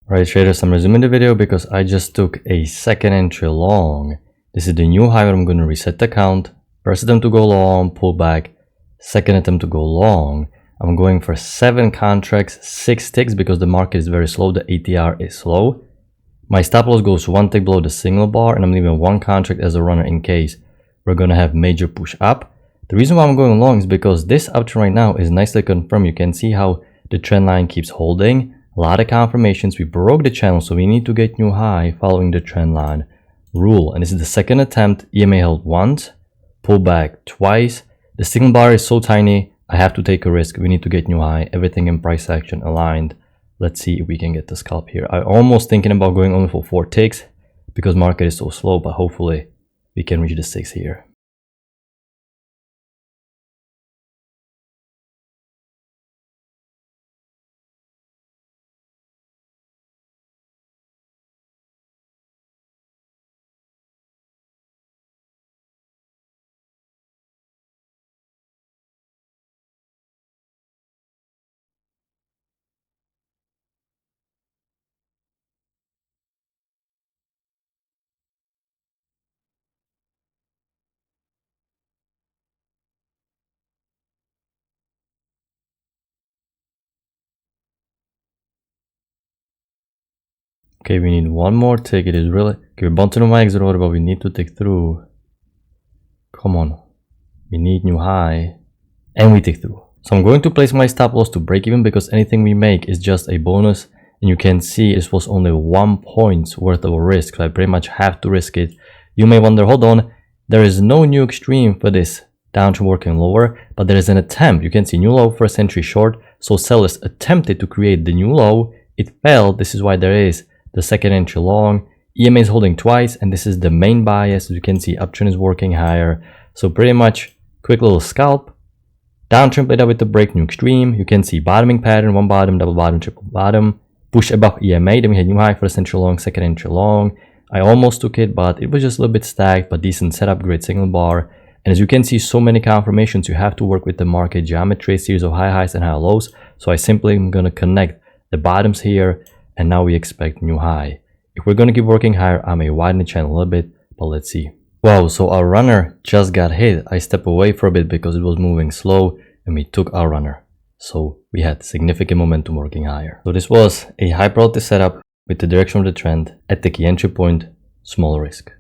Right traders, I'm resuming the video because I just took a second entry long. This is the new high where I'm going to reset the count. First attempt to go long, pull back. Second attempt to go long. I'm going for 7 contracts, 6 ticks because the market is very slow. The ATR is slow. My stop loss goes 1 tick below the signal bar and I'm leaving 1 contract as a runner in case we're going to have major push up. The reason why I'm going long is because this uptrend right now is nicely confirmed. You can see how the trend line keeps holding. A lot of confirmations. We broke the channel, so we need to get new high following the trend line rule. And this is the second attempt. EMA held once, pull back twice. The signal bar is so tiny, I have to take a risk. We need to get new high. Everything in price action aligned. Let's see if we can get the scalp here. I'm almost thinking about going only for 4 ticks because market is so slow, but hopefully we can reach the 6 here. Okay, we need one more tick. It is really... Okay, we're bouncing on my exit order, but we need to tick through. Come on. We need new high. And we tick through. So I'm going to place my stop loss to break even because anything we make is just a bonus. And you can see this was only 1 point worth of a risk. So I pretty much have to risk it. You may wonder, hold on, there is no new extreme for this downtrend working lower, but there is an attempt. You can see new low, first entry short. So sellers attempted to create the new low. It failed. This is why there is the second entry long. EMA is holding twice, and this is the main bias. As you can see, uptrend is working higher. So pretty much quick little scalp. Downtrend played out with the break new extreme. You can see bottoming pattern, one bottom, double bottom, triple bottom. Push above EMA, then we had new high, first entry long, second entry long. I almost took it, but it was just a little bit stacked, but decent setup, great signal bar. And as you can see, so many confirmations, you have to work with the market geometry, series of high highs and high lows. So I simply am going to connect the bottoms here, and now we expect new high. If we're going to keep working higher, I may widen the channel a little bit, but let's see. Wow, so our runner just got hit. I stepped away for a bit because it was moving slow, and we took our runner. So we had significant momentum working higher. So this was a high probability setup with the direction of the trend at the key entry point, small risk.